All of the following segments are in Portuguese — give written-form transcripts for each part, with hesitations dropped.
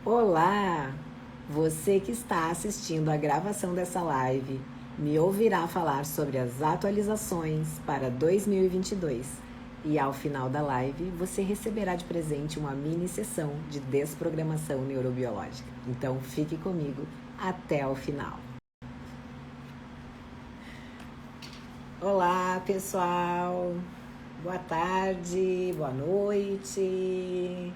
Olá! Você que está assistindo a gravação dessa live me ouvirá falar sobre as atualizações para 2022 e ao final da live você receberá de presente uma mini sessão de desprogramação neurobiológica. Então fique comigo até o final. Olá, pessoal! Boa tarde, boa noite!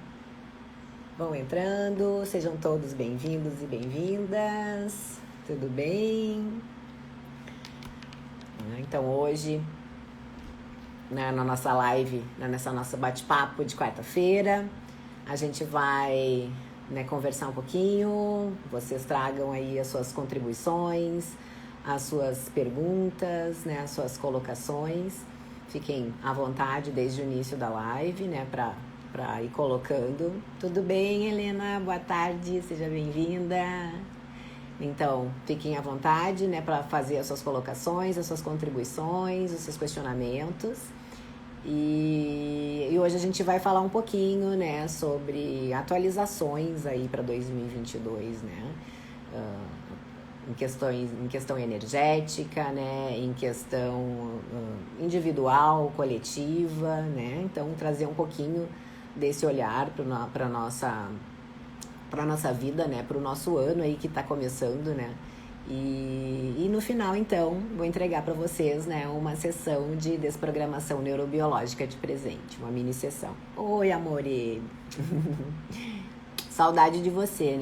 Vão entrando, sejam todos bem-vindos e bem-vindas, tudo bem? Então hoje, na nossa live, nessa nossa bate-papo de quarta-feira, a gente vai conversar um pouquinho, vocês tragam aí as suas contribuições, as suas perguntas, as suas colocações, fiquem à vontade desde o início da live, para ir colocando. Tudo bem, Helena? Boa tarde, seja bem-vinda. Então, fiquem à vontade, para fazer as suas colocações, as suas contribuições, os seus questionamentos. E hoje a gente vai falar um pouquinho, sobre atualizações aí para 2022, em questão energética, em questão individual, coletiva, Então, trazer um pouquinho desse olhar para a nossa vida, para o nosso ano aí que está começando, E no final, então, vou entregar para vocês, uma sessão de desprogramação neurobiológica de presente, uma mini sessão. Oi, amore! Saudade de você,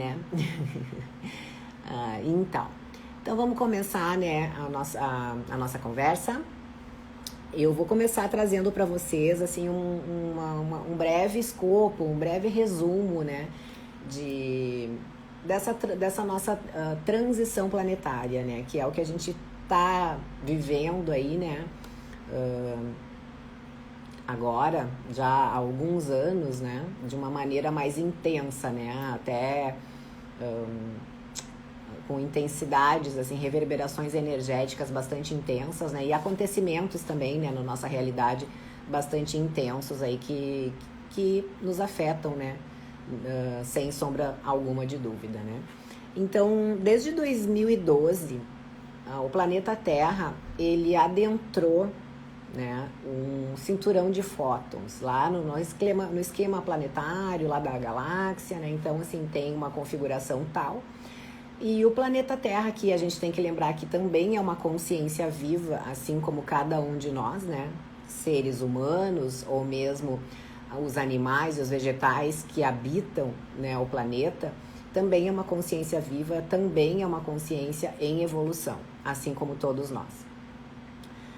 Então vamos começar, a nossa conversa. Eu vou começar trazendo para vocês assim um breve escopo, um breve resumo, dessa nossa transição planetária, que é o que a gente está vivendo aí, agora, já há alguns anos, de uma maneira mais intensa, até com intensidades, assim, reverberações energéticas bastante intensas, e acontecimentos também, na nossa realidade, bastante intensos aí que nos afetam, sem sombra alguma de dúvida, Então, desde 2012, o planeta Terra, ele adentrou, um cinturão de fótons lá no esquema planetário lá da galáxia, Então, assim, tem uma configuração tal. E o planeta Terra, que a gente tem que lembrar que também é uma consciência viva, assim como cada um de nós, Seres humanos ou mesmo os animais e os vegetais que habitam, o planeta, também é uma consciência viva, também é uma consciência em evolução, assim como todos nós.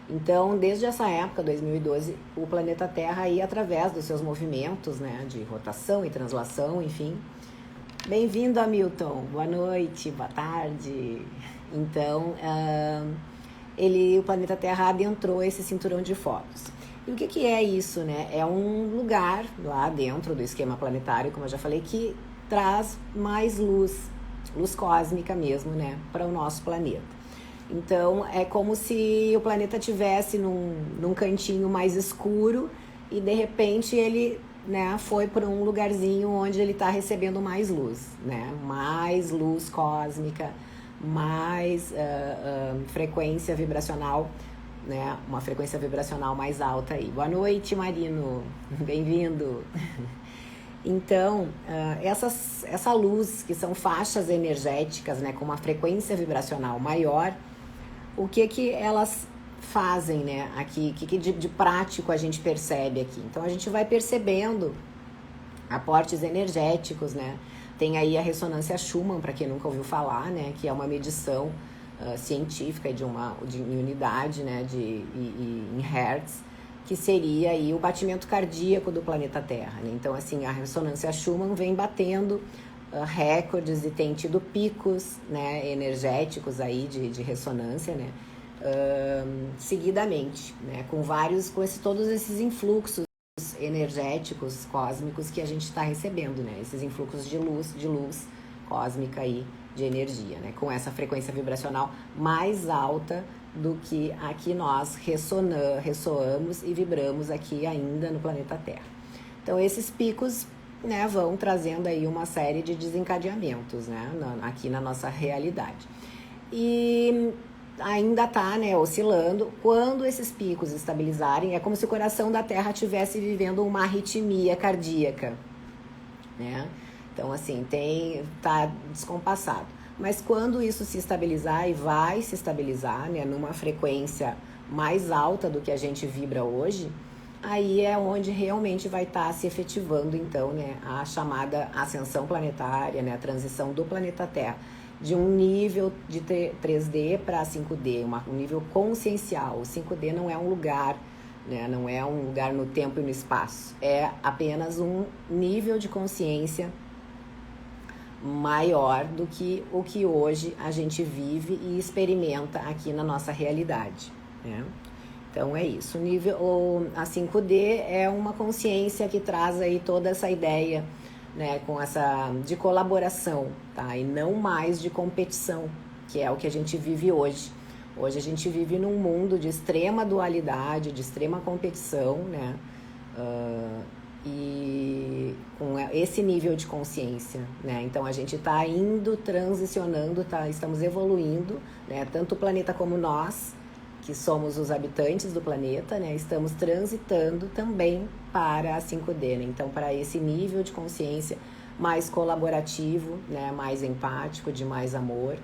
Então, desde essa época, 2012, o planeta Terra aí, através dos seus movimentos, de rotação e translação, enfim. Bem-vindo, Hamilton. Boa noite, boa tarde. Então, o planeta Terra adentrou esse cinturão de fótons. E o que é isso, É um lugar lá dentro do esquema planetário, como eu já falei, que traz mais luz cósmica mesmo, para o nosso planeta. Então, é como se o planeta estivesse num cantinho mais escuro e, de repente, ele foi para um lugarzinho onde ele está recebendo mais luz, mais luz cósmica, mais frequência vibracional, uma frequência vibracional mais alta aí. Boa noite, Marino, bem-vindo. Então, essa luz, que são faixas energéticas, com uma frequência vibracional maior, o que elas fazem, aqui, que de prático a gente percebe aqui? Então, a gente vai percebendo aportes energéticos, Tem aí a ressonância Schumann, para quem nunca ouviu falar, que é uma medição científica de unidade, em hertz, que seria aí o batimento cardíaco do planeta Terra, Então, assim, a ressonância Schumann vem batendo recordes e tem tido picos, energéticos aí de ressonância, seguidamente, com todos esses influxos energéticos cósmicos que a gente está recebendo, esses influxos de luz cósmica aí, de energia, com essa frequência vibracional mais alta do que a que nós ressoamos e vibramos aqui ainda no planeta Terra. Então, esses picos né, vão trazendo aí uma série de desencadeamentos, né, aqui na nossa realidade. E ainda está, né, oscilando. Quando esses picos estabilizarem, é como se o coração da Terra estivesse vivendo uma arritmia cardíaca, né? Então, assim, tá descompassado. Mas quando isso se estabilizar, e vai se estabilizar, né, numa frequência mais alta do que a gente vibra hoje, aí é onde realmente vai estar se efetivando, então, né, a chamada ascensão planetária, né, a transição do planeta Terra, de um nível de 3D para 5D, um nível consciencial. O 5D não é um lugar, né, não é um lugar no tempo e no espaço, é apenas um nível de consciência maior do que o que hoje a gente vive e experimenta aqui na nossa realidade, né? Então é isso. A 5D é uma consciência que traz aí toda essa ideia, né, com essa de colaboração, tá? E não mais de competição, que é o que a gente vive hoje. Hoje a gente vive num mundo de extrema dualidade, de extrema competição, né? E com esse nível de consciência, né? Então a gente está indo, transicionando, estamos evoluindo, né? Tanto o planeta como nós, que somos os habitantes do planeta, né? Estamos transitando também para a 5D, né? Então para esse nível de consciência mais colaborativo, né? Mais empático, de mais amor,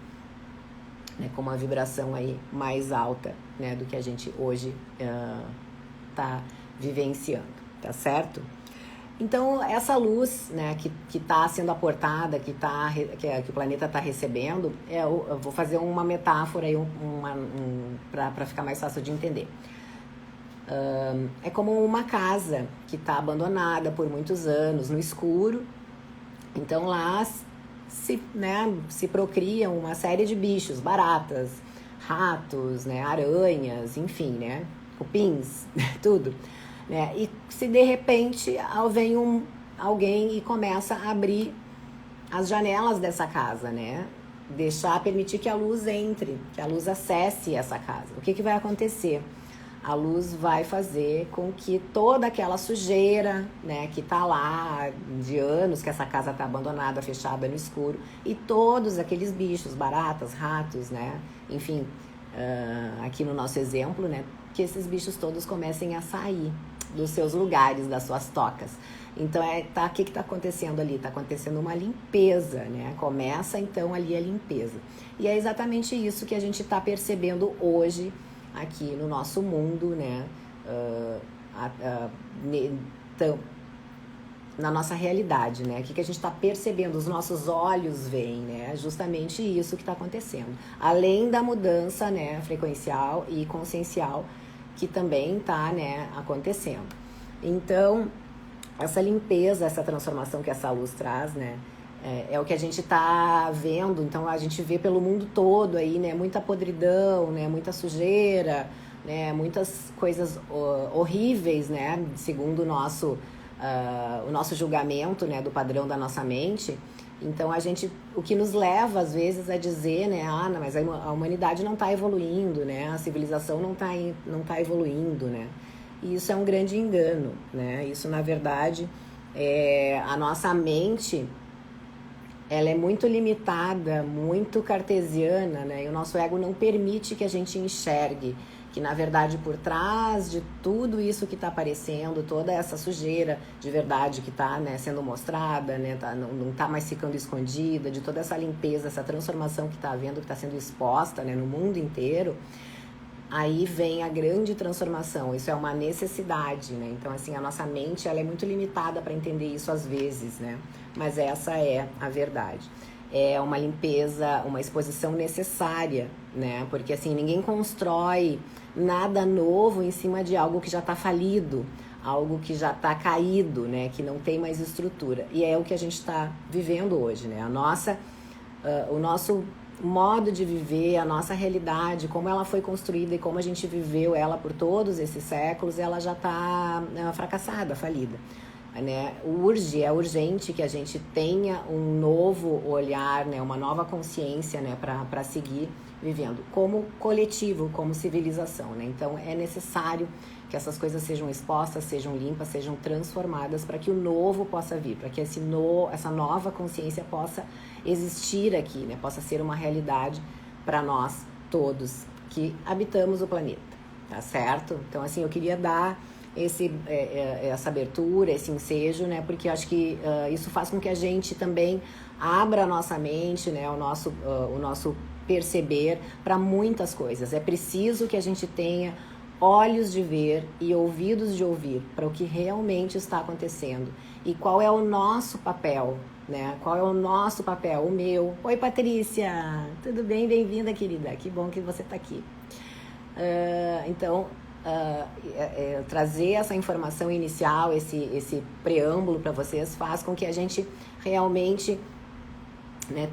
né? Com uma vibração aí mais alta, né? Do que a gente hoje está vivenciando, tá certo? Então, essa luz, né, que está sendo aportada, que o planeta está recebendo, eu vou fazer uma metáfora aí, para ficar mais fácil de entender. É como uma casa que está abandonada por muitos anos, no escuro. Então, lá se procriam uma série de bichos, baratas, ratos, né, aranhas, enfim, né, cupins, tudo. Né? E se de repente vem alguém e começa a abrir as janelas dessa casa, né? Permitir que a luz entre, que a luz acesse essa casa. O que vai acontecer? A luz vai fazer com que toda aquela sujeira, né, que tá lá de anos, que essa casa tá abandonada, fechada no escuro, e todos aqueles bichos, baratas, ratos, né? Enfim, aqui no nosso exemplo, né? Que esses bichos todos comecem a sair dos seus lugares, das suas tocas. Então, o que está acontecendo ali? Está acontecendo uma limpeza, né? Começa, então, ali a limpeza. E é exatamente isso que a gente está percebendo hoje aqui no nosso mundo, né? Na nossa realidade, né? O que a gente está percebendo, os nossos olhos veem, né? Justamente isso que está acontecendo. Além da mudança, né, frequencial e consciencial, que também está, né, acontecendo. Então, essa limpeza, essa transformação que essa luz traz, né, é o que a gente está vendo. Então, a gente vê pelo mundo todo aí, né, muita podridão, né, muita sujeira, né, muitas coisas horríveis, né, segundo o nosso julgamento, né, do padrão da nossa mente. Então, o que nos leva, às vezes, a dizer, né, não, mas a humanidade não está evoluindo, né, a civilização não tá evoluindo, né, e isso é um grande engano, né, isso, na verdade, a nossa mente, ela é muito limitada, muito cartesiana, né, e o nosso ego não permite que a gente enxergue que, na verdade, por trás de tudo isso que está aparecendo, toda essa sujeira de verdade que está, né, sendo mostrada, né, não está mais ficando escondida, de toda essa limpeza, essa transformação que está havendo, que está sendo exposta, né, no mundo inteiro, aí vem a grande transformação. Isso é uma necessidade, né? Então, assim, a nossa mente, ela é muito limitada para entender isso às vezes, né? Mas essa é a verdade. É uma limpeza, uma exposição necessária, né? Porque, assim, ninguém constrói nada novo em cima de algo que já está falido, algo que já está caído, né? Que não tem mais estrutura. E é o que a gente está vivendo hoje, né? O nosso modo de viver, a nossa realidade, como ela foi construída e como a gente viveu ela por todos esses séculos, ela já está fracassada, falida. né, é urgente que a gente tenha um novo olhar, né, uma nova consciência, né, para seguir vivendo como coletivo, como civilização, né? Então é necessário que essas coisas sejam expostas, sejam limpas, sejam transformadas para que o novo possa vir, para que essa nova consciência possa existir aqui, né? Possa ser uma realidade para nós todos que habitamos o planeta, tá certo? Então, assim, eu queria dar essa abertura, esse ensejo, né? Porque eu acho que isso faz com que a gente também abra a nossa mente, né? O nosso perceber para muitas coisas. É preciso que a gente tenha olhos de ver e ouvidos de ouvir para o que realmente está acontecendo e qual é o nosso papel, né? Qual é o nosso papel, o meu. Oi, Patrícia, tudo bem? Bem-vinda, querida. Que bom que você está aqui. Então, trazer essa informação inicial, esse preâmbulo para vocês faz com que a gente realmente, né,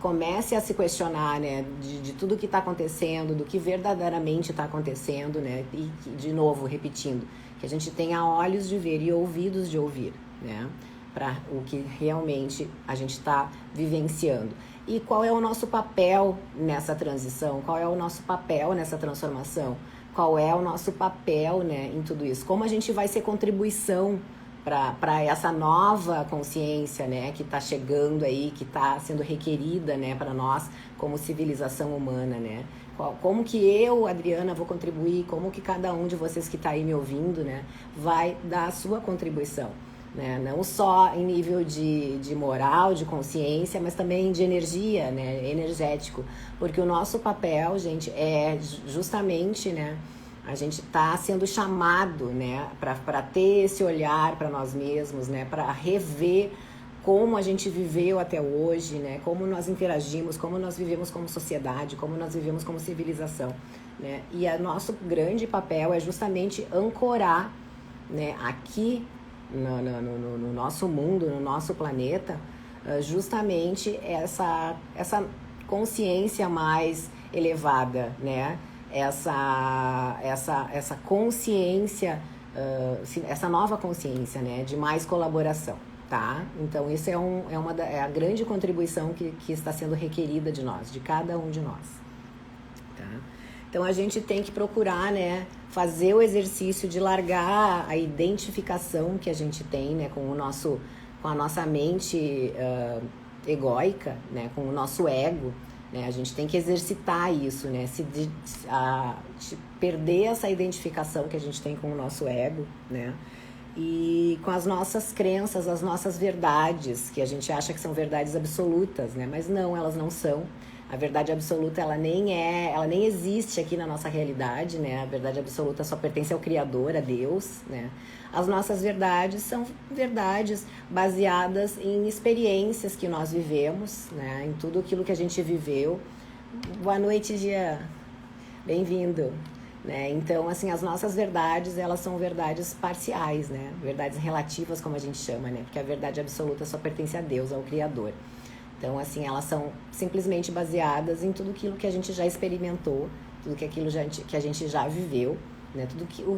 comece a se questionar, né, de tudo que está acontecendo, do que verdadeiramente está acontecendo, né, e de novo, repetindo, que a gente tenha olhos de ver e ouvidos de ouvir, né, para o que realmente a gente está vivenciando. E qual é o nosso papel nessa transição? Qual é o nosso papel nessa transformação? Qual é o nosso papel, né, em tudo isso? Como a gente vai ser contribuição para essa nova consciência, né, que está chegando aí, que está sendo requerida, né, para nós como civilização humana, né? Como que eu, Adriana, vou contribuir? Como que cada um de vocês que está aí me ouvindo, né, vai dar a sua contribuição, né? Não só em nível de moral, de consciência, mas também de energia, né, energético, porque o nosso papel, gente, é justamente, né, a gente está sendo chamado, né, para ter esse olhar para nós mesmos, né, para rever como a gente viveu até hoje, né, como nós interagimos, como nós vivemos como sociedade, como nós vivemos como civilização, né, e o nosso grande papel é justamente ancorar, né, aqui no nosso mundo, no nosso planeta, justamente essa consciência mais elevada, né, essa consciência, essa nova consciência, né, de mais colaboração, tá? Então, isso é a grande contribuição que está sendo requerida de nós, de cada um de nós, tá? Então, a gente tem que procurar, né, fazer o exercício de largar a identificação que a gente tem, né, com a nossa mente egóica, né, com o nosso ego, né? A gente tem que exercitar isso, né? Perder essa identificação que a gente tem com o nosso ego, né? E com as nossas crenças, as nossas verdades, que a gente acha que são verdades absolutas, né? Mas não, elas não são. A verdade absoluta, ela nem existe aqui na nossa realidade, né? A verdade absoluta só pertence ao Criador, a Deus, né? As nossas verdades são verdades baseadas em experiências que nós vivemos, né? Em tudo aquilo que a gente viveu. Boa noite, Jean. Bem-vindo. Né? Então, assim, as nossas verdades, elas são verdades parciais, né? Verdades relativas, como a gente chama, né? Porque a verdade absoluta só pertence a Deus, ao Criador. Então, assim, elas são simplesmente baseadas em tudo aquilo que a gente já experimentou, tudo que a gente já viveu, né?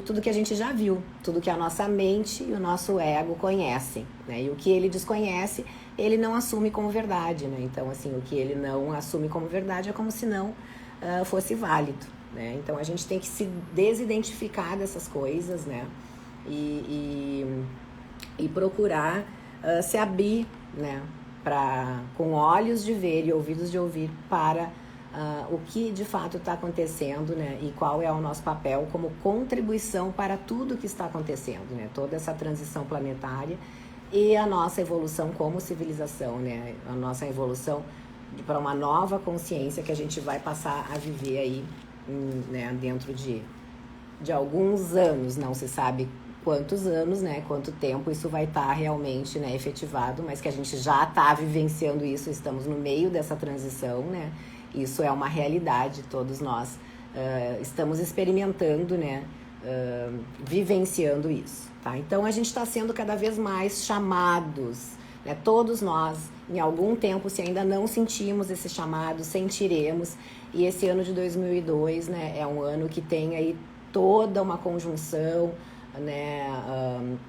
Tudo que a gente já viu, tudo que a nossa mente e o nosso ego conhecem, né? E o que ele desconhece, ele não assume como verdade, né? Então, assim, o que ele não assume como verdade é como se não fosse válido, né? Então, a gente tem que se desidentificar dessas coisas, né? E procurar se abrir, né? Com olhos de ver e ouvidos de ouvir para o que de fato está acontecendo, né? E qual é o nosso papel como contribuição para tudo que está acontecendo, né? Toda essa transição planetária e a nossa evolução como civilização, né? A nossa evolução para uma nova consciência que a gente vai passar a viver aí, né? Dentro de alguns anos, não se sabe quantos anos, né, quanto tempo isso vai estar realmente, né, efetivado, mas que a gente já está vivenciando isso, estamos no meio dessa transição, né, isso é uma realidade, todos nós estamos experimentando, né, vivenciando isso, tá? Então a gente está sendo cada vez mais chamados, né, todos nós, em algum tempo, se ainda não sentimos esse chamado, sentiremos, e esse ano de 2002, né, é um ano que tem aí toda uma conjunção né,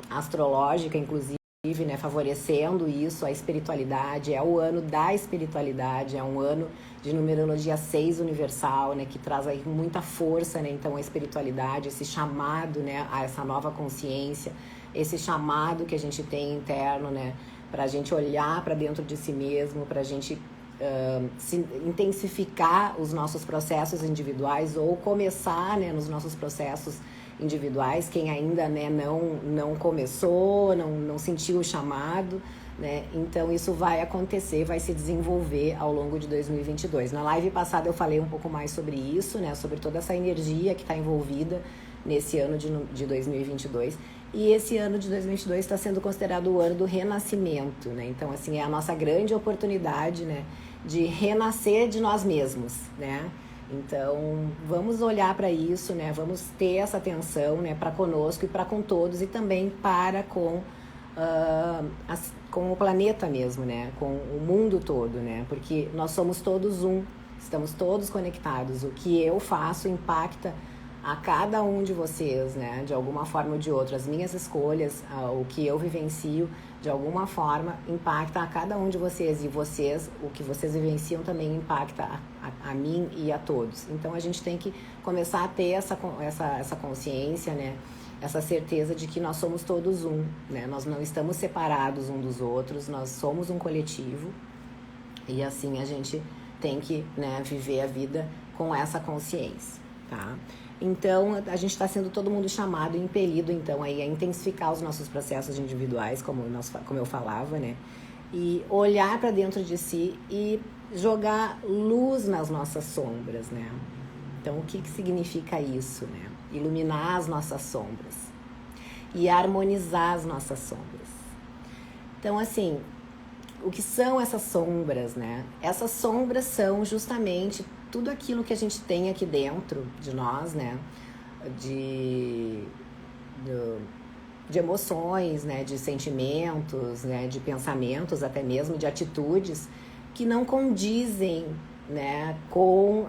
astrológica, inclusive, né, favorecendo isso, a espiritualidade. É o ano da espiritualidade, é um ano de numerologia 6 universal, né, que traz aí muita força, né, então a espiritualidade, esse chamado, né, a essa nova consciência, esse chamado que a gente tem interno, né, para a gente olhar para dentro de si mesmo, para a gente intensificar os nossos processos individuais ou começar, né, nos nossos processos individuais, quem ainda, né, não começou, não sentiu o chamado, né? Então isso vai acontecer, vai se desenvolver ao longo de 2022. Na live passada eu falei um pouco mais sobre isso, né, sobre toda essa energia que está envolvida nesse ano de 2022. E esse ano de 2022 está sendo considerado o ano do renascimento, né? Então, assim, é a nossa grande oportunidade, né, de renascer de nós mesmos, né? Então, vamos olhar para isso, né? Vamos ter essa atenção, né, para conosco e para com todos e também para com o planeta mesmo, né? Com o mundo todo, né? Porque nós somos todos um, estamos todos conectados. O que eu faço impacta a cada um de vocês, né? De alguma forma ou de outra. As minhas escolhas, o que eu vivencio, de alguma forma, impacta a cada um de vocês. E vocês, o que vocês vivenciam também impacta a mim e a todos. Então, a gente tem que começar a ter essa consciência, né? Essa certeza de que nós somos todos um, né? Nós não estamos separados um dos outros, nós somos um coletivo. E assim a gente tem que, né, viver a vida com essa consciência, tá? Então, a gente está sendo todo mundo chamado e impelido, então, aí, a intensificar os nossos processos individuais, como eu falava, né? E olhar para dentro de si e jogar luz nas nossas sombras, né? Então, o que significa isso, né? Iluminar as nossas sombras e harmonizar as nossas sombras. Então, assim, o que são essas sombras, né? Essas sombras são justamente tudo aquilo que a gente tem aqui dentro de nós, né? De emoções, né? De sentimentos, né? De pensamentos, até mesmo de atitudes que não condizem, né? Com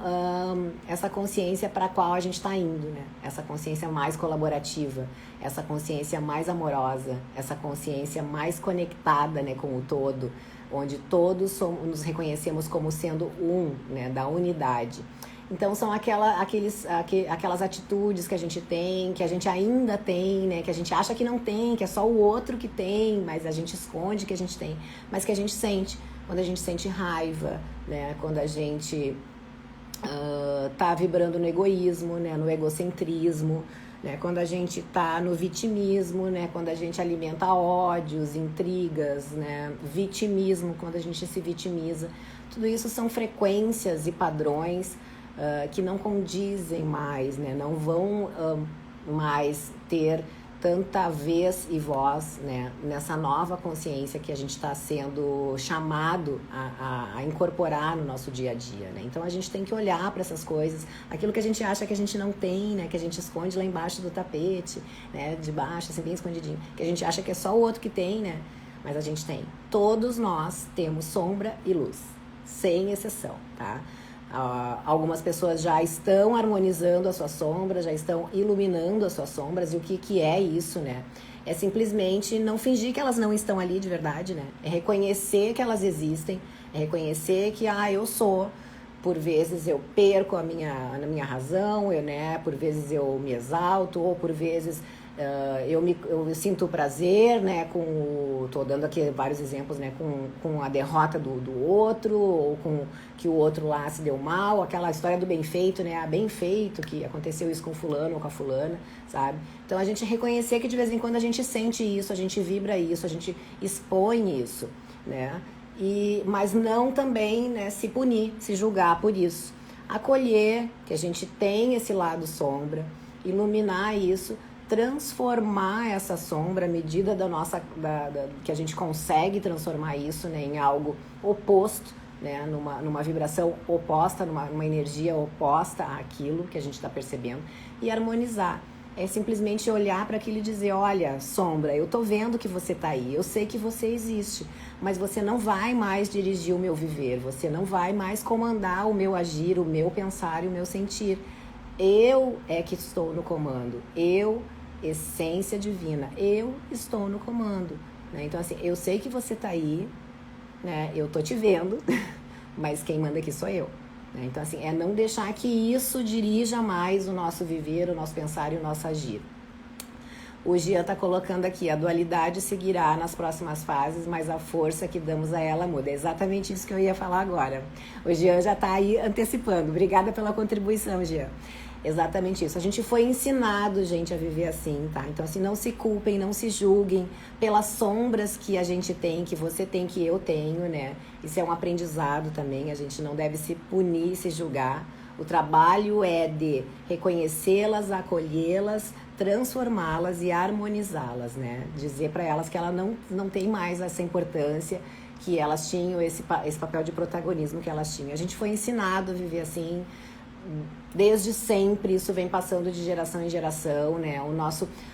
essa consciência para a qual a gente está indo, né? Essa consciência mais colaborativa, essa consciência mais amorosa, essa consciência mais conectada, né? Com o todo, onde todos nos reconhecemos como sendo um, né, da unidade. Então, são aquelas atitudes que a gente tem, que a gente ainda tem, né, que a gente acha que não tem, que é só o outro que tem, mas a gente esconde que a gente tem, mas que a gente sente. Quando a gente sente raiva, né, quando a gente tá vibrando no egoísmo, né, no egocentrismo, né, quando a gente está no vitimismo, né, quando a gente alimenta ódios, intrigas, né, vitimismo, quando a gente se vitimiza. Tudo isso são frequências e padrões que não condizem mais, né, não vão mais ter tanta vez e voz, né, nessa nova consciência que a gente está sendo chamado a incorporar no nosso dia a dia, né? Então a gente tem que olhar para essas coisas, aquilo que a gente acha que a gente não tem, né, que a gente esconde lá embaixo do tapete, né, de baixo, assim, bem escondidinho, que a gente acha que é só o outro que tem, né? Mas a gente tem. Todos nós temos sombra e luz, sem exceção, tá? Algumas pessoas já estão harmonizando as suas sombras, já estão iluminando as suas sombras. E o que é isso, né? É simplesmente não fingir que elas não estão ali de verdade, né? É reconhecer que elas existem, é reconhecer que, eu sou. Por vezes eu perco a minha razão, né? Por vezes eu me exalto, ou por vezes eu sinto prazer, né, tô dando aqui vários exemplos, né, com a derrota do outro, ou com que o outro lá se deu mal, aquela história do bem feito, né, bem feito, que aconteceu isso com fulano ou com a fulana, sabe? Então a gente reconhecer que de vez em quando a gente sente isso, a gente vibra isso, a gente expõe isso, né? Mas não também, né, se punir, se julgar por isso. Acolher que a gente tem esse lado sombra, iluminar isso, transformar essa sombra à medida que a gente consegue transformar isso, né, em algo oposto, né, numa vibração oposta, numa energia oposta àquilo que a gente está percebendo, e harmonizar. É simplesmente olhar para aquilo e dizer, olha, sombra, eu tô vendo que você tá aí, eu sei que você existe, mas você não vai mais dirigir o meu viver, você não vai mais comandar o meu agir, o meu pensar e o meu sentir. Eu é que estou no comando, eu essência divina, eu estou no comando, né? Então assim, eu sei que você tá aí, né? Eu tô te vendo, mas quem manda aqui sou eu, né? Então assim, é não deixar que isso dirija mais o nosso viver, o nosso pensar e o nosso agir. O Jean está colocando aqui, a dualidade seguirá nas próximas fases, mas a força que damos a ela muda. É exatamente isso que eu ia falar agora. O Jean já está aí antecipando. Obrigada pela contribuição, Jean. Exatamente isso. A gente foi ensinado, gente, a viver assim, tá? Então, assim, não se culpem, não se julguem pelas sombras que a gente tem, que você tem, que eu tenho, né? Isso é um aprendizado também. A gente não deve se punir, se julgar. O trabalho é de reconhecê-las, acolhê-las, transformá-las e harmonizá-las, né? Dizer para elas que ela não tem mais essa importância, que elas tinham esse papel de protagonismo que elas tinham. A gente foi ensinado a viver assim desde sempre, isso vem passando de geração em geração, né?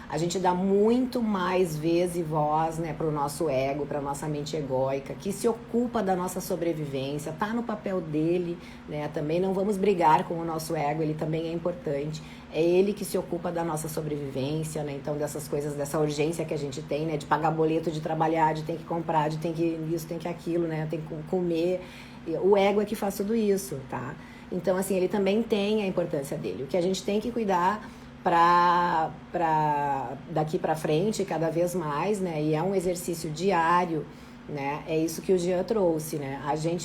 A gente dá muito mais vez e voz, né, para o nosso ego, para nossa mente egóica, que se ocupa da nossa sobrevivência, tá no papel dele, né? Também não vamos brigar com o nosso ego, ele também é importante. É ele que se ocupa da nossa sobrevivência, né? Então dessas coisas, dessa urgência que a gente tem, né, de pagar boleto, de trabalhar, de ter que comprar, de ter que isso, tem que aquilo, né? Tem que comer. O ego é que faz tudo isso, tá? Então, assim, ele também tem a importância dele. O que a gente tem que cuidar para daqui para frente, cada vez mais, né? E é um exercício diário, né? É isso que o Jean trouxe, né?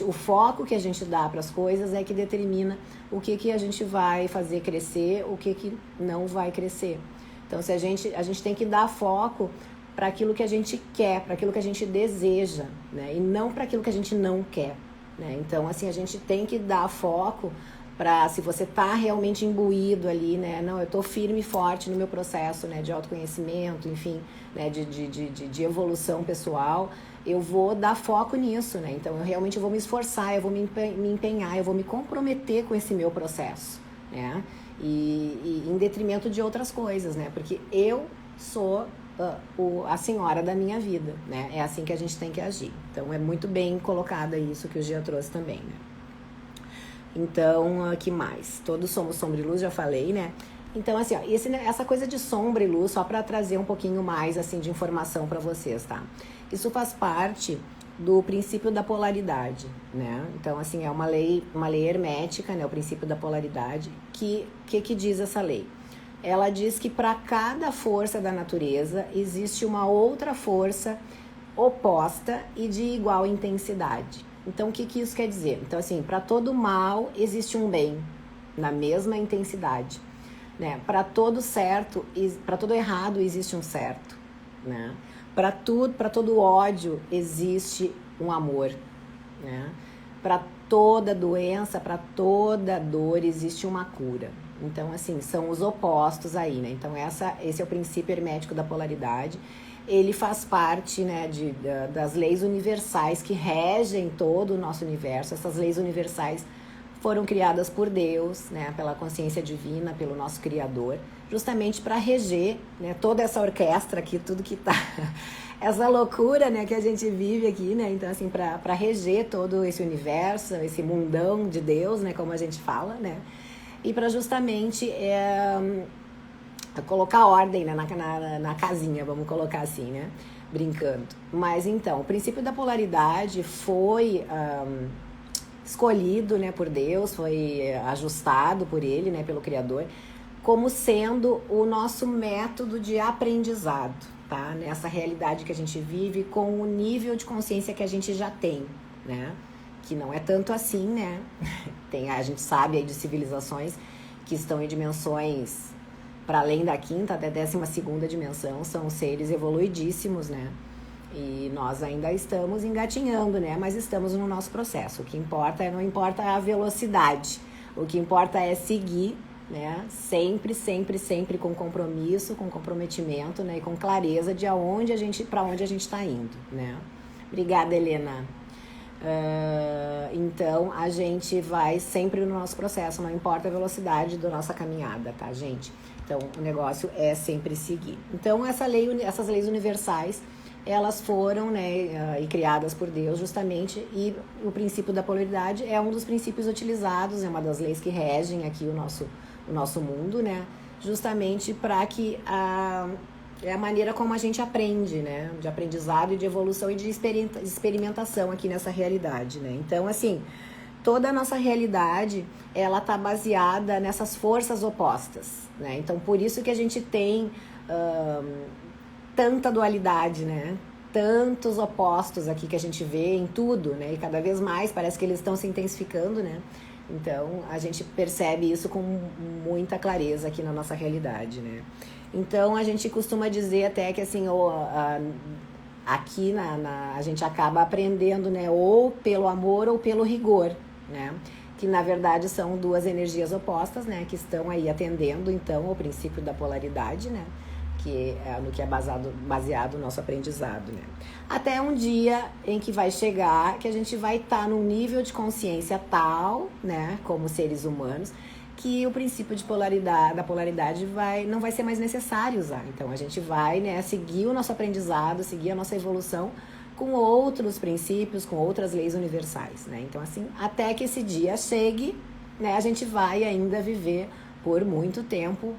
O foco que a gente dá para as coisas é que determina o que a gente vai fazer crescer, o que não vai crescer. Então, se a gente tem que dar foco para aquilo que a gente quer, para aquilo que a gente deseja, né? E não para aquilo que a gente não quer. Né? Então, assim, a gente tem que dar foco para, se você tá realmente imbuído ali, né? Não, eu tô firme e forte no meu processo, né? De autoconhecimento, enfim, né? De evolução pessoal, eu vou dar foco nisso, né? Então, eu realmente vou me esforçar, eu vou me empenhar, eu vou me comprometer com esse meu processo, né? E em detrimento de outras coisas, né? Porque eu sou a senhora da minha vida, né? É assim que a gente tem que agir. Então, é muito bem colocado isso que o Gia trouxe também, né? Então, que mais? Todos somos sombra e luz, já falei, né? Então, assim, ó, essa coisa de sombra e luz, só para trazer um pouquinho mais, assim, de informação para vocês, tá? Isso faz parte do princípio da polaridade, né? Então, assim, é uma lei hermética, né? O princípio da polaridade. Que diz essa lei? Ela diz que para cada força da natureza existe uma outra força oposta e de igual intensidade. Então, o que isso quer dizer? Então, assim, para todo mal existe um bem na mesma intensidade, né? Para todo certo, para todo errado existe um certo, né? Para todo ódio existe um amor, né? Para toda doença, para toda dor existe uma cura. Então, assim, são os opostos aí, né? Então, esse é o princípio hermético da polaridade. Ele faz parte, né, das leis universais que regem todo o nosso universo. Essas leis universais foram criadas por Deus, né, pela consciência divina, pelo nosso Criador, justamente para reger, né, toda essa orquestra aqui, tudo que tá... essa loucura, né, que a gente vive aqui, né? Então, assim, para reger todo esse universo, esse mundão de Deus, né, como a gente fala, né? E para justamente colocar ordem, né, na casinha, vamos colocar assim, né? Brincando. Mas então, o princípio da polaridade foi escolhido, né, por Deus, foi ajustado por ele, né, pelo Criador, como sendo o nosso método de aprendizado, tá? Nessa realidade que a gente vive, com o nível de consciência que a gente já tem, né? Que não é tanto assim, né? A gente sabe aí de civilizações que estão em dimensões para além da quinta, até 12ª dimensão, são seres evoluidíssimos, né? E nós ainda estamos engatinhando, né? Mas estamos no nosso processo. O que importa não importa a velocidade. O que importa é seguir, né? Sempre, sempre, sempre com compromisso, com comprometimento, né? E com clareza de para onde a gente está indo, né? Obrigada, Helena. Então, a gente vai sempre no nosso processo, não importa a velocidade da nossa caminhada, tá, gente? Então, o negócio é sempre seguir. Então, essas leis universais, elas foram, né, criadas por Deus justamente, e o princípio da polaridade é um dos princípios utilizados, é uma das leis que regem aqui o nosso mundo, né? justamente para que é a maneira como a gente aprende, né? De aprendizado e de evolução e de experimentação aqui nessa realidade, né? Então, assim, toda a nossa realidade, ela tá baseada nessas forças opostas, né? Então, por isso que a gente tem tanta dualidade, né? Tantos opostos aqui que a gente vê em tudo, né? E cada vez mais parece que eles estão se intensificando, né? Então, a gente percebe isso com muita clareza aqui na nossa realidade, né? Então, a gente costuma dizer até que, assim, aqui a gente acaba aprendendo, né? Ou pelo amor ou pelo rigor, né? Que, na verdade, são duas energias opostas, né? Que estão aí atendendo, então, ao princípio da polaridade, né? Que é no que é baseado o nosso aprendizado, né? Até um dia em que vai chegar, que a gente vai estar num nível de consciência tal, né, como seres humanos, que o princípio da polaridade não vai ser mais necessário usar. Então a gente vai, né, seguir o nosso aprendizado, seguir a nossa evolução com outros princípios, com outras leis universais, né? Então, assim, até que esse dia chegue, né, a gente vai ainda viver por muito tempo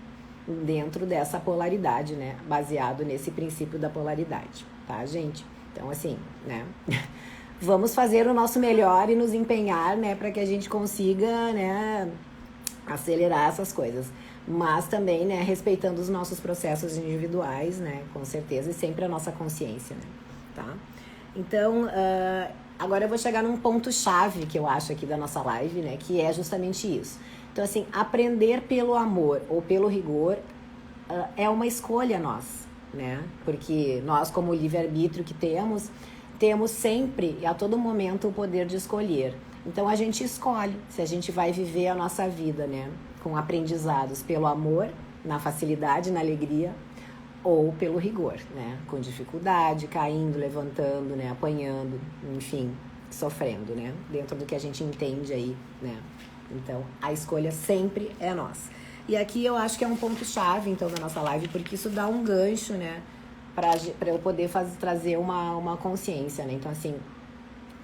dentro dessa polaridade, né? Baseado nesse princípio da polaridade, tá, gente? Então, assim, né? Vamos fazer o nosso melhor e nos empenhar, né? Para que a gente consiga, né? Acelerar essas coisas. Mas também, né? Respeitando os nossos processos individuais, né? Com certeza. E sempre a nossa consciência, né? Tá? Então, agora eu vou chegar num ponto-chave que eu acho aqui da nossa live, né? Que é justamente isso. Então, assim, aprender pelo amor ou pelo rigor é uma escolha nossa, né? Porque nós, como livre-arbítrio que temos sempre e a todo momento o poder de escolher. Então, a gente escolhe se a gente vai viver a nossa vida, né? Com aprendizados pelo amor, na facilidade, na alegria, ou pelo rigor, né? Com dificuldade, caindo, levantando, né? Apanhando, enfim, sofrendo, né? Dentro do que a gente entende aí, né? Então, a escolha sempre é nossa. E aqui eu acho que é um ponto-chave, então, da nossa live, porque isso dá um gancho, né? Para eu poder trazer uma consciência, né? Então, assim,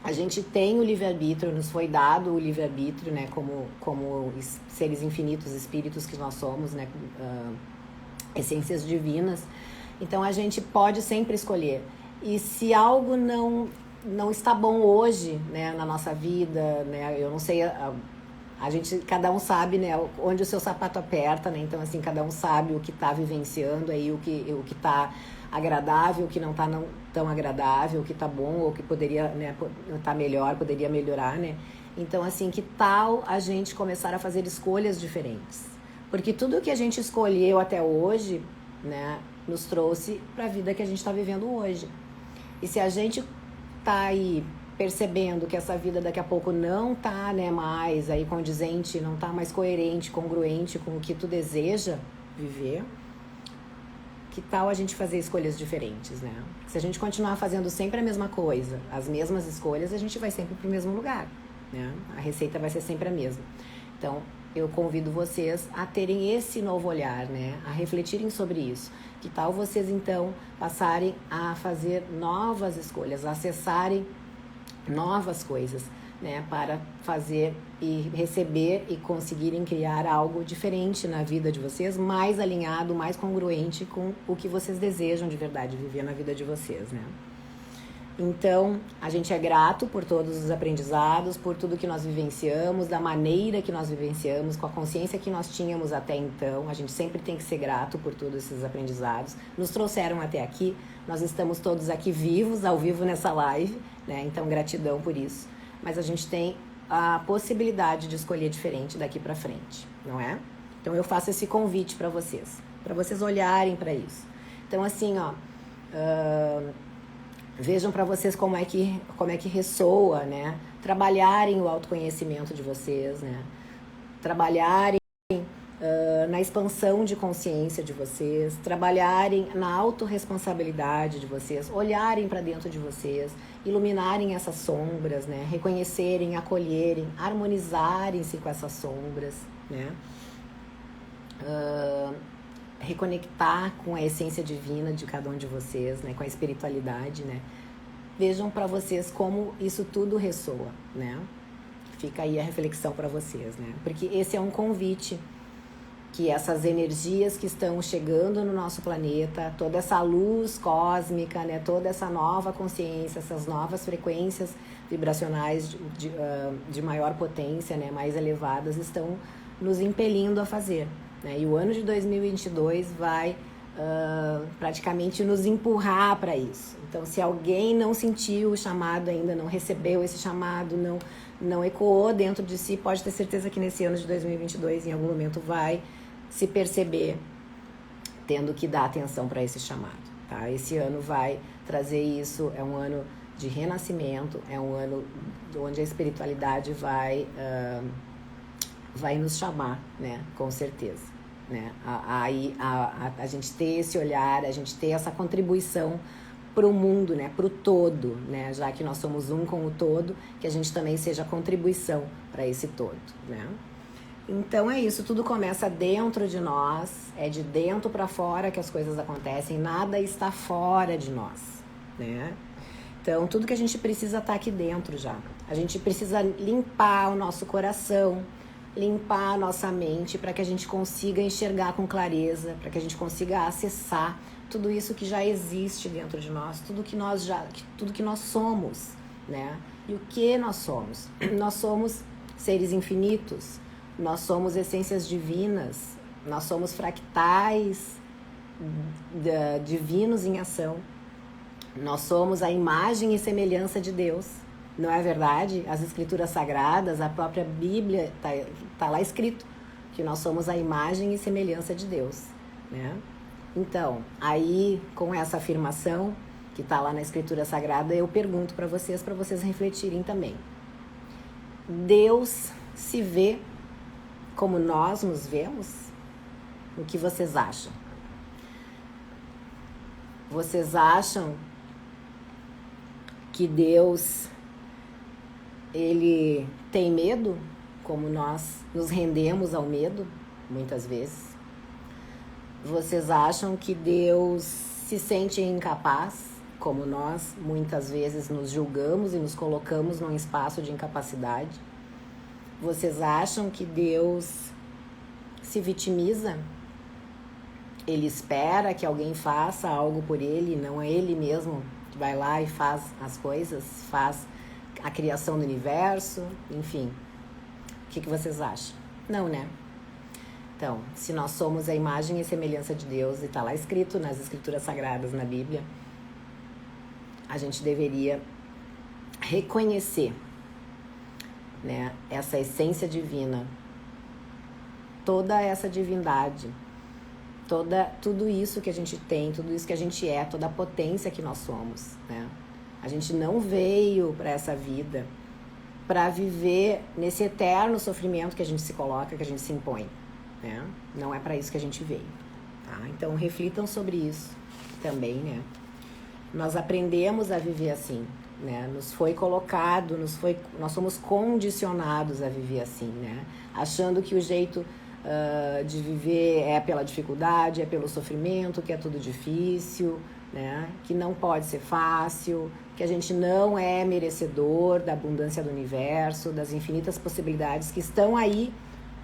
a gente tem o livre-arbítrio, nos foi dado o livre-arbítrio, né? Como seres infinitos, espíritos que nós somos, né? Essências divinas. Então, a gente pode sempre escolher. E se algo não está bom hoje, né? Na nossa vida, né? Eu não sei... A gente, cada um sabe, né, onde o seu sapato aperta, né? Então, assim, cada um sabe o que está vivenciando aí, o que está agradável, o que não está tão agradável, o que está bom, ou o que poderia, né, tá melhor, poderia melhorar, né? Então, assim, que tal a gente começar a fazer escolhas diferentes? Porque tudo que a gente escolheu até hoje, né, nos trouxe para a vida que a gente está vivendo hoje. E se a gente tá aí percebendo que essa vida daqui a pouco não tá, né, mais aí condizente, não tá mais coerente, congruente com o que tu deseja viver, que tal a gente fazer escolhas diferentes, né? Se a gente continuar fazendo sempre a mesma coisa, as mesmas escolhas, a gente vai sempre pro mesmo lugar, né? A receita vai ser sempre a mesma. Então, eu convido vocês a terem esse novo olhar, né? A refletirem sobre isso. Que tal vocês, então, passarem a fazer novas escolhas, a acessarem novas coisas, né, para fazer e receber e conseguirem criar algo diferente na vida de vocês, mais alinhado, mais congruente com o que vocês desejam de verdade viver na vida de vocês, né? Então, a gente é grato por todos os aprendizados, por tudo que nós vivenciamos, da maneira que nós vivenciamos, com a consciência que nós tínhamos até então. A gente sempre tem que ser grato por todos esses aprendizados. Nos trouxeram até aqui, nós estamos todos aqui vivos, ao vivo nessa live, né? Então, gratidão por isso. Mas a gente tem a possibilidade de escolher diferente daqui para frente, não é? Então, eu faço esse convite para vocês olharem para isso. Então, assim, ó... vejam para vocês como é que ressoa, né? Trabalharem o autoconhecimento de vocês, né? Trabalharem na expansão de consciência de vocês, trabalharem na autorresponsabilidade de vocês, olharem para dentro de vocês, iluminarem essas sombras, né? Reconhecerem, acolherem, harmonizarem-se com essas sombras, né? Reconectar com a essência divina de cada um de vocês, né? Com a espiritualidade, né? Vejam para vocês como isso tudo ressoa, né? Fica aí a reflexão para vocês, né? Porque esse é um convite que essas energias que estão chegando no nosso planeta, toda essa luz cósmica, né, toda essa nova consciência, essas novas frequências vibracionais de maior potência, né, mais elevadas, estão nos impelindo a fazer, né? E o ano de 2022 vai praticamente nos empurrar para isso. Então, se alguém não sentiu o chamado ainda, não recebeu esse chamado, não ecoou dentro de si, pode ter certeza que nesse ano de 2022, em algum momento, vai se perceber tendo que dar atenção para esse chamado, tá? Esse ano vai trazer isso, é um ano de renascimento, é um ano onde a espiritualidade vai nos chamar, né? Com certeza, né? A gente ter esse olhar, a gente ter essa contribuição para o mundo, né? Para o todo, né? Já que nós somos um com o todo, que a gente também seja contribuição para esse todo, né? Então é isso, tudo começa dentro de nós, é de dentro para fora que as coisas acontecem, nada está fora de nós, né? Então tudo que a gente precisa tá aqui dentro já. A gente precisa limpar o nosso coração, limpar a nossa mente para que a gente consiga enxergar com clareza, para que a gente consiga acessar tudo isso que já existe dentro de nós, tudo que nós somos, né? E o que nós somos? Nós somos seres infinitos. Nós somos essências divinas, nós somos fractais divinos em ação. Nós somos a imagem e semelhança de Deus, não é verdade? As escrituras sagradas, a própria Bíblia, tá lá escrito que nós somos a imagem e semelhança de Deus, né? Então, aí com essa afirmação que tá lá na escritura sagrada, eu pergunto para vocês refletirem também. Deus se vê como nós nos vemos? O que vocês acham? Vocês acham que Deus, ele tem medo, como nós nos rendemos ao medo, muitas vezes? Vocês acham que Deus se sente incapaz, como nós muitas vezes nos julgamos e nos colocamos num espaço de incapacidade? Vocês acham que Deus se vitimiza? Ele espera que alguém faça algo por ele, não é ele mesmo que vai lá e faz as coisas, faz a criação do universo, enfim. O que vocês acham? Não, né? Então, se nós somos a imagem e semelhança de Deus, e está lá escrito nas escrituras sagradas, na Bíblia, a gente deveria reconhecer, né, essa essência divina, toda essa divindade, tudo isso que a gente tem, tudo isso que a gente é, toda a potência que nós somos, né? A gente não veio para essa vida para viver nesse eterno sofrimento que a gente se coloca, que a gente se impõe, né? Não é para isso que a gente veio, tá? Então reflitam sobre isso também, né? Nós aprendemos a viver assim, né? Nos foi colocado, nós somos condicionados a viver assim, né? Achando que o jeito de viver é pela dificuldade, é pelo sofrimento, que é tudo difícil, né? Que não pode ser fácil, que a gente não é merecedor da abundância do universo, das infinitas possibilidades que estão aí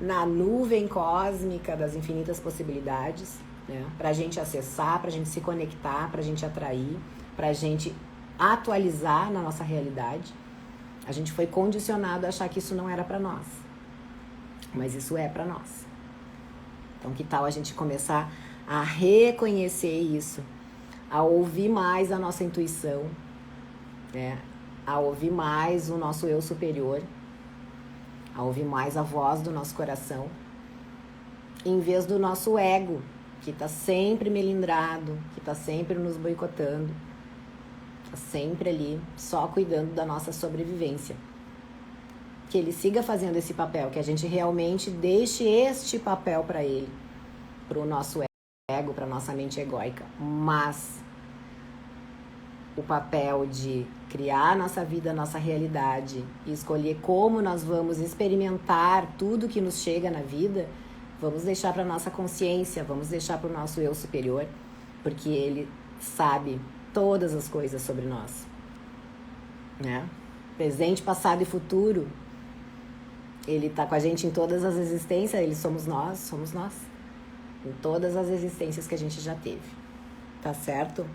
na nuvem cósmica das infinitas possibilidades, né? Pra gente acessar, pra gente se conectar, pra gente atrair, pra gente atualizar na nossa realidade. A gente foi condicionado a achar que isso não era para nós, mas isso é para nós. Então, que tal a gente começar a reconhecer isso, a ouvir mais a nossa intuição, né? A ouvir mais o nosso eu superior, a ouvir mais a voz do nosso coração, em vez do nosso ego, que está sempre melindrado, que está sempre nos boicotando, sempre ali, só cuidando da nossa sobrevivência. Que ele siga fazendo esse papel, que a gente realmente deixe este papel para ele, para o nosso ego, para nossa mente egóica. Mas o papel de criar a nossa vida, a nossa realidade e escolher como nós vamos experimentar tudo que nos chega na vida, vamos deixar para nossa consciência, vamos deixar para o nosso eu superior, porque ele sabe todas as coisas sobre nós, né? Presente, passado e futuro. Ele tá com a gente em todas as existências, ele somos nós, em todas as existências que a gente já teve, tá certo?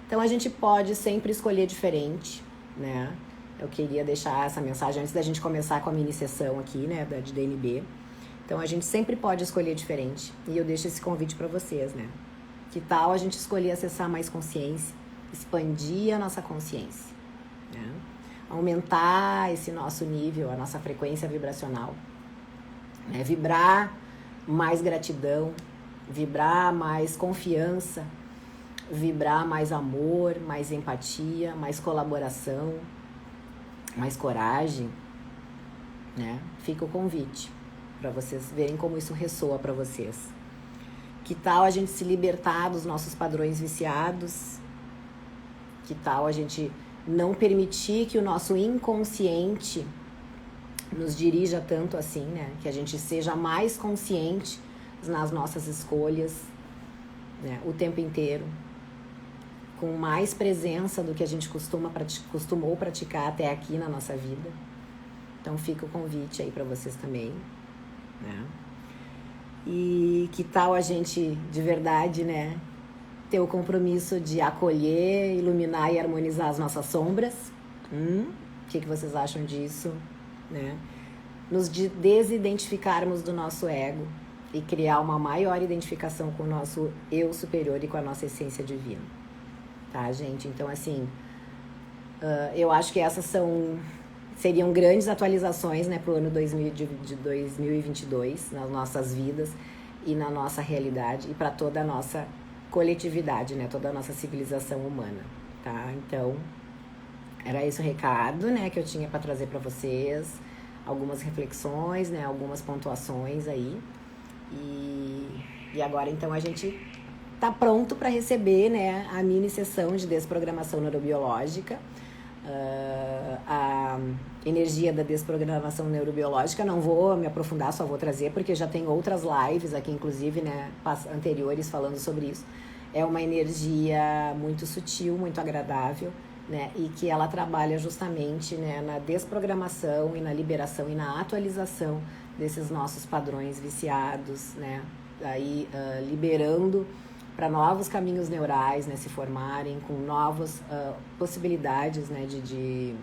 Então a gente pode sempre escolher diferente, né? Eu queria deixar essa mensagem antes da gente começar com a mini sessão aqui, né, de DNB. Então a gente sempre pode escolher diferente, e eu deixo esse convite para vocês, né? Que tal a gente escolher acessar mais consciência, expandir a nossa consciência, né? Aumentar esse nosso nível, a nossa frequência vibracional, né? Vibrar mais gratidão, vibrar mais confiança, vibrar mais amor, mais empatia, mais colaboração, mais coragem, né? Fica o convite para vocês verem como isso ressoa para vocês. Que tal a gente se libertar dos nossos padrões viciados? Que tal a gente não permitir que o nosso inconsciente nos dirija tanto assim, né? Que a gente seja mais consciente nas nossas escolhas, né? O tempo inteiro, com mais presença do que a gente costumou praticar até aqui na nossa vida. Então fica o convite aí para vocês também, né? E que tal a gente, de verdade, né, ter o compromisso de acolher, iluminar e harmonizar as nossas sombras? O que vocês acham disso, né? Nos desidentificarmos do nosso ego e criar uma maior identificação com o nosso eu superior e com a nossa essência divina. Tá, gente? Então, assim, eu acho que essas seriam grandes atualizações, né, para o ano 2022 nas nossas vidas e na nossa realidade e para toda a nossa coletividade, né, toda a nossa civilização humana, tá? Então, era esse o recado, né, que eu tinha para trazer para vocês, algumas reflexões, né, algumas pontuações aí, e agora então a gente tá pronto para receber, né, a mini sessão de desprogramação neurobiológica. A energia da desprogramação neurobiológica, não vou me aprofundar, só vou trazer porque já tem outras lives aqui, inclusive, né, anteriores falando sobre isso. É uma energia muito sutil, muito agradável, né, e que ela trabalha justamente, né, na desprogramação e na liberação e na atualização desses nossos padrões viciados, né, aí liberando para novos caminhos neurais, né, se formarem, com novas possibilidades, né, de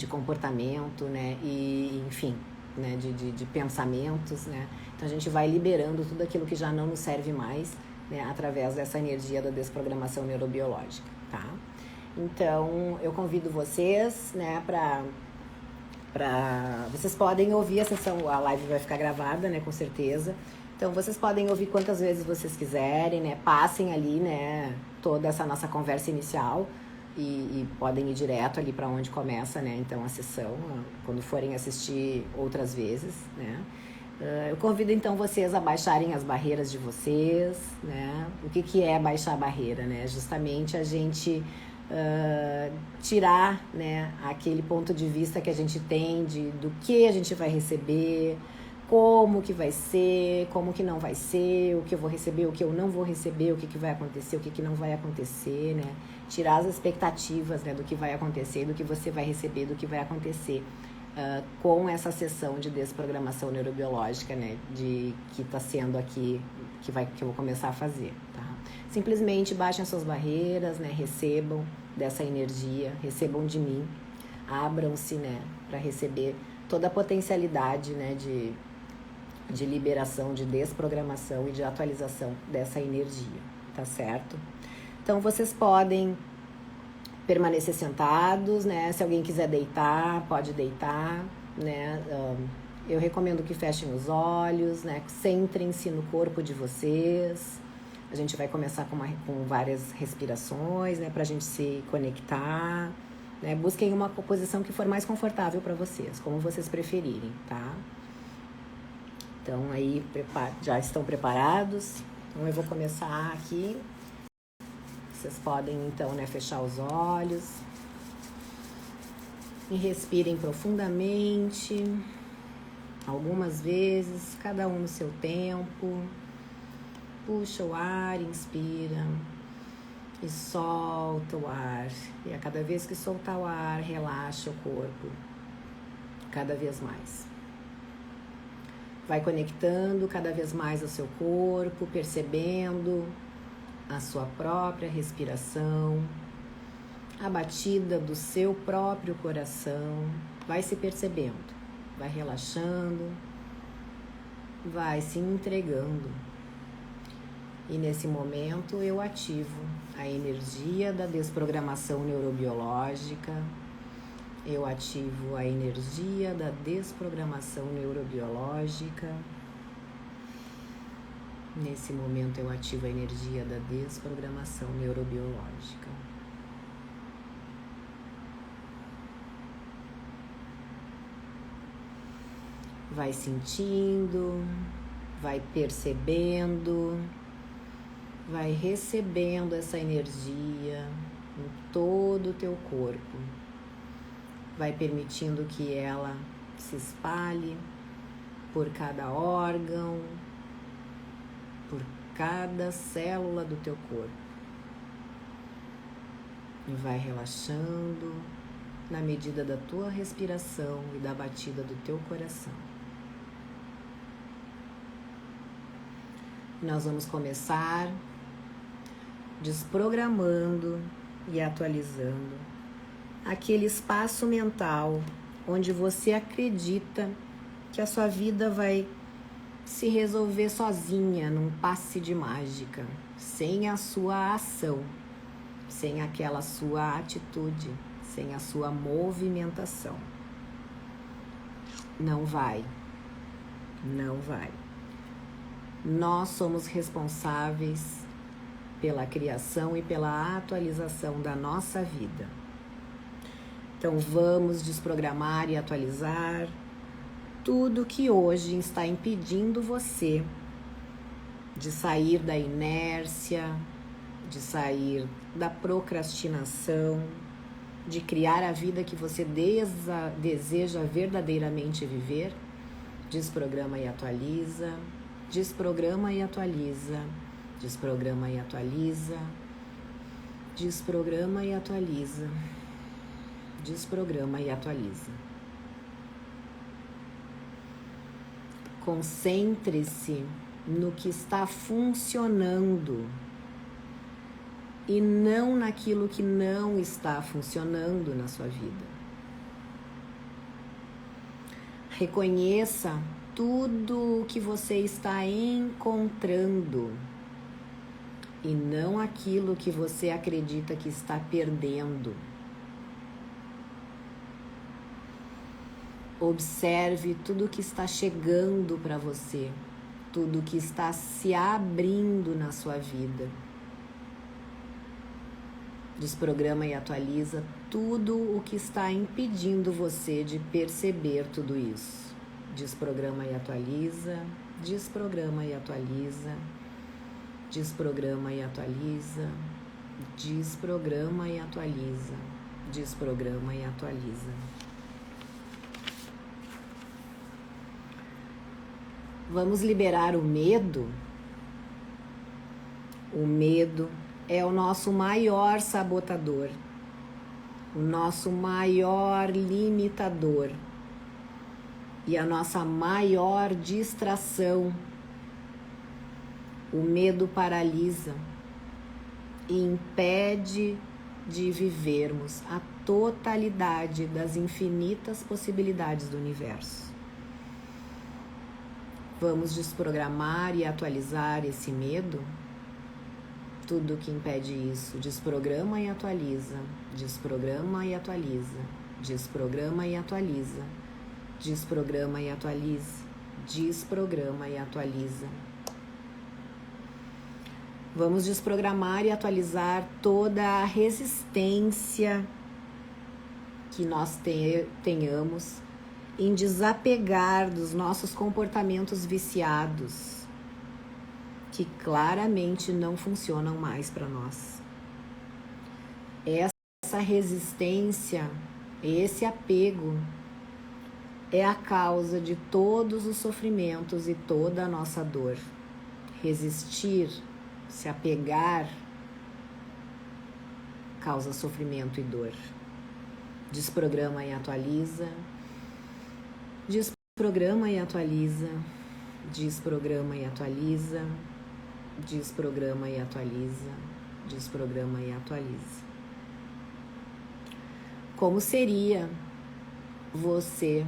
comportamento, né, e enfim, né, de pensamentos, né. Então a gente vai liberando tudo aquilo que já não nos serve mais, né, através dessa energia da desprogramação neurobiológica, tá? Então eu convido vocês, né, vocês podem ouvir a sessão, a live vai ficar gravada, né, com certeza. Então, vocês podem ouvir quantas vezes vocês quiserem, né? Passem ali, né, toda essa nossa conversa inicial e podem ir direto ali para onde começa, né, então, a sessão, quando forem assistir outras vezes, né? Eu convido, então, vocês a baixarem as barreiras de vocês, né? O que é baixar a barreira, né? Justamente a gente tirar, né, aquele ponto de vista que a gente tem do que a gente vai receber, como que vai ser, como que não vai ser, o que eu vou receber, o que eu não vou receber, o que vai acontecer, o que não vai acontecer, né? Tirar as expectativas, né, do que vai acontecer, do que você vai receber, do que vai acontecer com essa sessão de desprogramação neurobiológica, né, que está sendo aqui, que eu vou começar a fazer, tá? Simplesmente baixem suas barreiras, né, recebam dessa energia, recebam de mim, abram-se, né, para receber toda a potencialidade, né, de liberação, de desprogramação e de atualização dessa energia, tá certo? Então, vocês podem permanecer sentados, né? Se alguém quiser deitar, pode deitar, né? Eu recomendo que fechem os olhos, né? Centrem-se no corpo de vocês. A gente vai começar com várias respirações, né? Pra gente se conectar, né? Busquem uma posição que for mais confortável para vocês, como vocês preferirem, tá? Então, aí, já estão preparados? Então, eu vou começar aqui. Vocês podem, então, né, fechar os olhos. E respirem profundamente. Algumas vezes, cada um no seu tempo. Puxa o ar, inspira. E solta o ar. E a cada vez que soltar o ar, relaxa o corpo. Cada vez mais. Vai conectando cada vez mais ao seu corpo, percebendo a sua própria respiração, a batida do seu próprio coração. Vai se percebendo, vai relaxando, vai se entregando. E nesse momento eu ativo a energia da desprogramação neurobiológica. Eu ativo a energia da desprogramação neurobiológica. Nesse momento eu ativo a energia da desprogramação neurobiológica. Vai sentindo, vai percebendo, vai recebendo essa energia em todo o teu corpo. Vai permitindo que ela se espalhe por cada órgão, por cada célula do teu corpo. E vai relaxando na medida da tua respiração e da batida do teu coração. Nós vamos começar desprogramando e atualizando aquele espaço mental onde você acredita que a sua vida vai se resolver sozinha, num passe de mágica, sem a sua ação, sem aquela sua atitude, sem a sua movimentação. Não vai. Não vai. Nós somos responsáveis pela criação e pela atualização da nossa vida. Então vamos desprogramar e atualizar tudo que hoje está impedindo você de sair da inércia, de sair da procrastinação, de criar a vida que você deseja verdadeiramente viver. Desprograma e atualiza, desprograma e atualiza, desprograma e atualiza, desprograma e atualiza, desprograma e atualiza. Concentre-se no que está funcionando e não naquilo que não está funcionando na sua vida. Reconheça tudo o que você está encontrando e não aquilo que você acredita que está perdendo. Observe tudo que está chegando para você, tudo que está se abrindo na sua vida. Desprograma e atualiza tudo o que está impedindo você de perceber tudo isso. Desprograma e atualiza, desprograma e atualiza, desprograma e atualiza, desprograma e atualiza, desprograma e atualiza. Vamos liberar o medo? O medo é o nosso maior sabotador, o nosso maior limitador e a nossa maior distração. O medo paralisa e impede de vivermos a totalidade das infinitas possibilidades do universo. Vamos desprogramar e atualizar esse medo? Tudo que impede isso, desprograma e atualiza, desprograma e atualiza, desprograma e atualiza, desprograma e atualiza, desprograma e atualiza. Vamos desprogramar e atualizar toda a resistência que nós tenhamos em desapegar dos nossos comportamentos viciados, que claramente não funcionam mais para nós. Essa resistência, esse apego, é a causa de todos os sofrimentos e toda a nossa dor. Resistir, se apegar, causa sofrimento e dor. Desprograma e atualiza, desprograma e atualiza, Desprograma e atualiza. Desprograma e atualiza. Desprograma e atualiza. Como seria você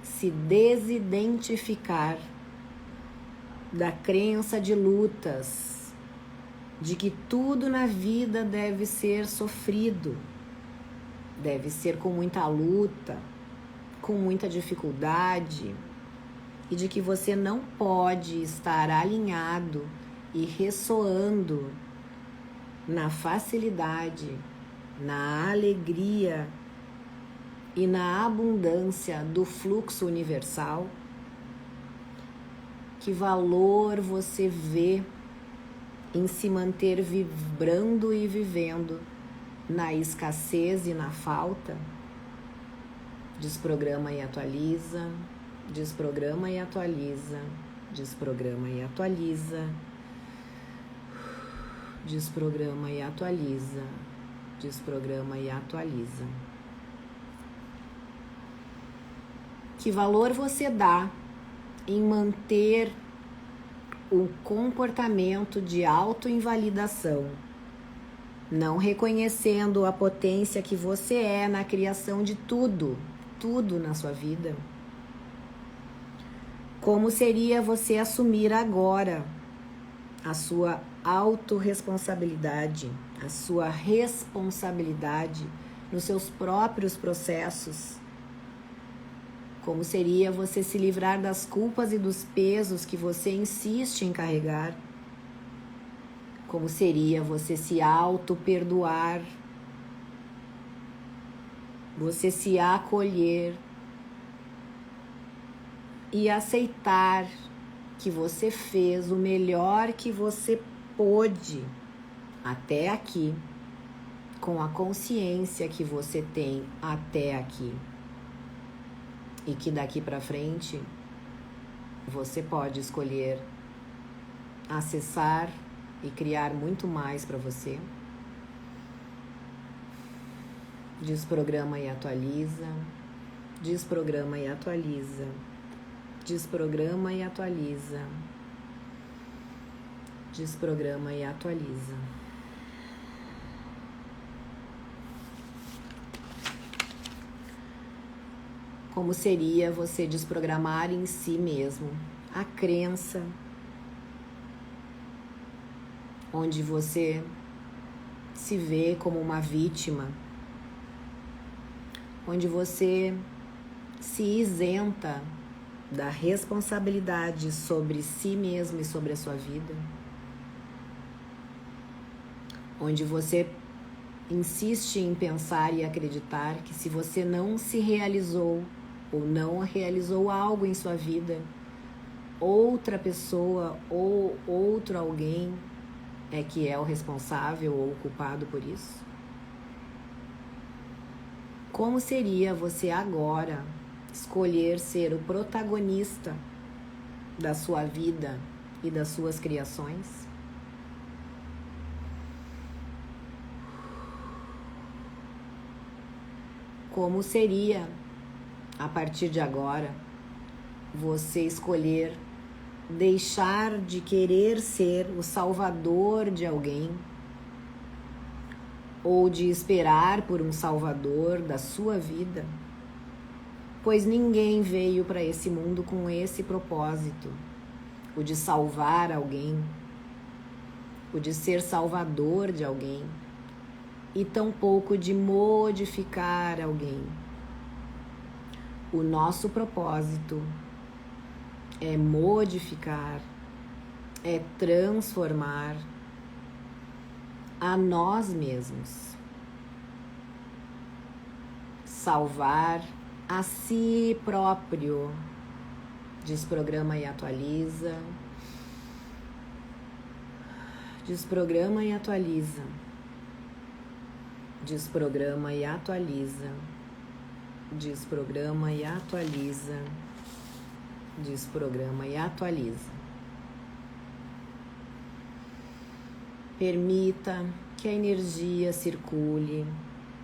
se desidentificar da crença de lutas, de que tudo na vida deve ser sofrido, deve ser com muita luta, com muita dificuldade, e de que você não pode estar alinhado e ressoando na facilidade, na alegria e na abundância do fluxo universal? Que valor você vê em se manter vibrando e vivendo na escassez e na falta? Desprograma e atualiza. Desprograma e atualiza. Desprograma e atualiza. Desprograma e atualiza. Desprograma e atualiza. Que valor você dá em manter o comportamento de autoinvalidação, não reconhecendo a potência que você é na criação de tudo na sua vida? Como seria você assumir agora a sua autorresponsabilidade, a sua responsabilidade nos seus próprios processos? Como seria você se livrar das culpas e dos pesos que você insiste em carregar? Como seria você se auto-perdoar? Você se acolher e aceitar que você fez o melhor que você pôde até aqui, com a consciência que você tem até aqui. E que daqui para frente você pode escolher acessar e criar muito mais para você. Desprograma e atualiza. Desprograma e atualiza. Desprograma e atualiza. Desprograma e atualiza. Como seria você desprogramar em si mesmo a crença onde você se vê como uma vítima, onde você se isenta da responsabilidade sobre si mesmo e sobre a sua vida, onde você insiste em pensar e acreditar que se você não se realizou ou não realizou algo em sua vida, outra pessoa ou outro alguém é que é o responsável ou o culpado por isso? Como seria você agora escolher ser o protagonista da sua vida e das suas criações? Como seria, a partir de agora, você escolher deixar de querer ser o salvador de alguém ou de esperar por um salvador da sua vida? Pois ninguém veio para esse mundo com esse propósito, o de salvar alguém, o de ser salvador de alguém, e tampouco de modificar alguém. O nosso propósito é modificar, é transformar a nós mesmos, salvar a si próprio. Desprograma e atualiza. Desprograma e atualiza. Desprograma e atualiza. Desprograma e atualiza. Desprograma e atualiza. Permita que a energia circule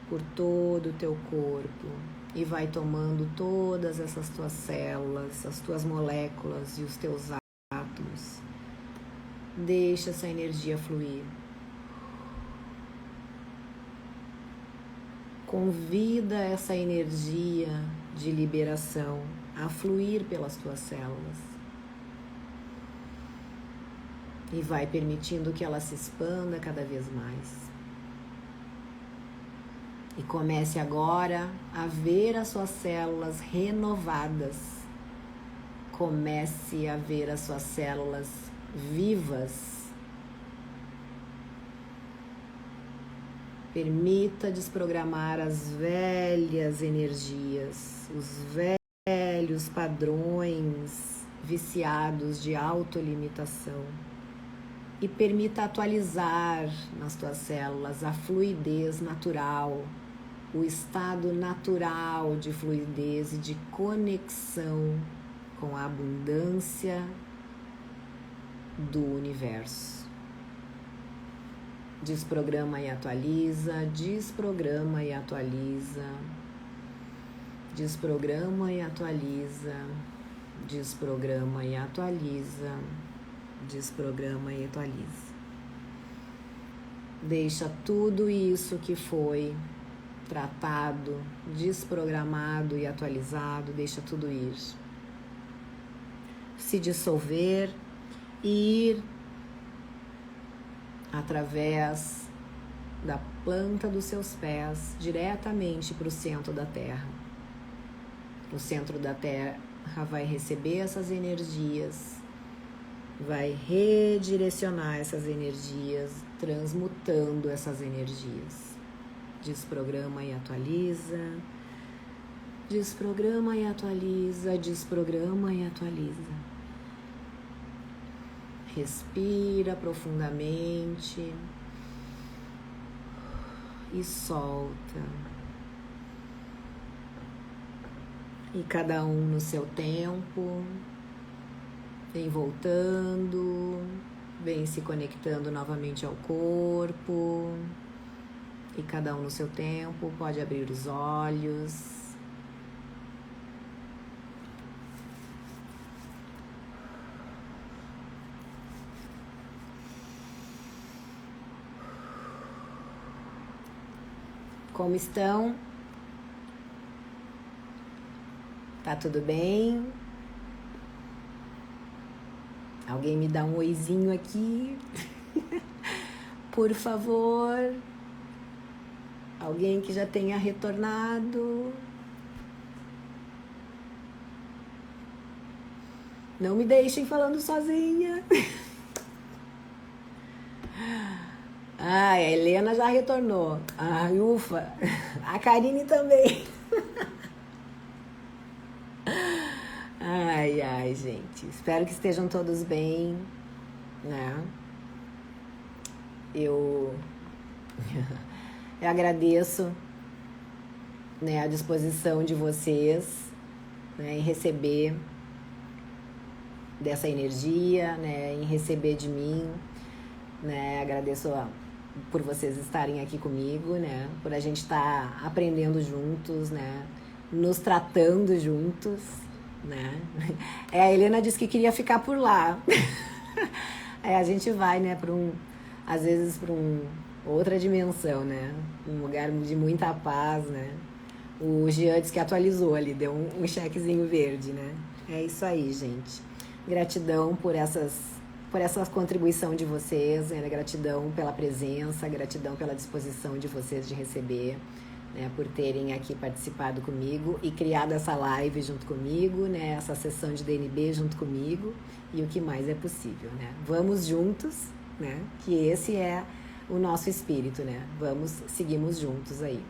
por todo o teu corpo e vai tomando todas essas tuas células, as tuas moléculas e os teus momentos. Deixa essa energia fluir. Convida essa energia de liberação a fluir pelas tuas células. E vai permitindo que ela se expanda cada vez mais. E comece agora a ver as suas células renovadas. Comece a ver as suas células vivas. Permita desprogramar as velhas energias, os velhos padrões viciados de autolimitação. E permita atualizar nas tuas células a fluidez natural, o estado natural de fluidez e de conexão com a abundância do universo. Desprograma e atualiza, desprograma e atualiza, desprograma e atualiza, desprograma e atualiza, desprograma e atualiza. Deixa tudo isso que foi tratado, desprogramado e atualizado, deixa tudo ir. Se dissolver e ir através da planta dos seus pés diretamente para o centro da Terra. O centro da Terra vai receber essas energias, vai redirecionar essas energias, transmutando essas energias. Desprograma e atualiza, desprograma e atualiza, desprograma e atualiza. Respira profundamente e solta. E cada um no seu tempo, vem voltando, vem se conectando novamente ao corpo. E cada um no seu tempo pode abrir os olhos. Como estão? Tá tudo bem? Alguém me dá um oizinho aqui? Por favor. Alguém que já tenha retornado. Não me deixem falando sozinha. A Helena já retornou. Ufa. A Karine também. Ai, gente. Espero que estejam todos bem, né? Eu agradeço, né, a disposição de vocês, né, em receber dessa energia, né, em receber de mim, né? Agradeço por vocês estarem aqui comigo, né? Por a gente estar aprendendo juntos, né? Nos tratando juntos, né? A Helena disse que queria ficar por lá. Aí a gente vai, né? Às vezes para outra dimensão, né? Um lugar de muita paz, né? O Jean disse que atualizou ali, deu um chequezinho verde, né? É isso aí, gente. Gratidão por essa contribuição de vocês, né? Gratidão pela presença, gratidão pela disposição de vocês de receber, né? Por terem aqui participado comigo e criado essa live junto comigo, né? Essa sessão de DNB junto comigo e o que mais é possível, né? Vamos juntos, né? Que esse é o nosso espírito, né? Seguimos juntos aí,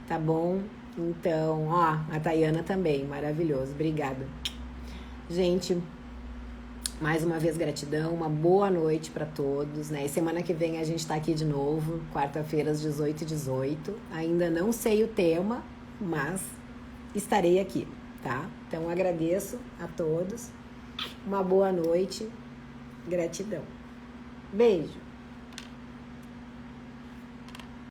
tá bom? Então, a Tayana também, maravilhoso, obrigada. Gente, mais uma vez gratidão, uma boa noite para todos, né? E semana que vem a gente tá aqui de novo, quarta-feira às 18h18. Ainda não sei o tema, mas estarei aqui, tá? Então agradeço a todos, uma boa noite, gratidão. Beijo!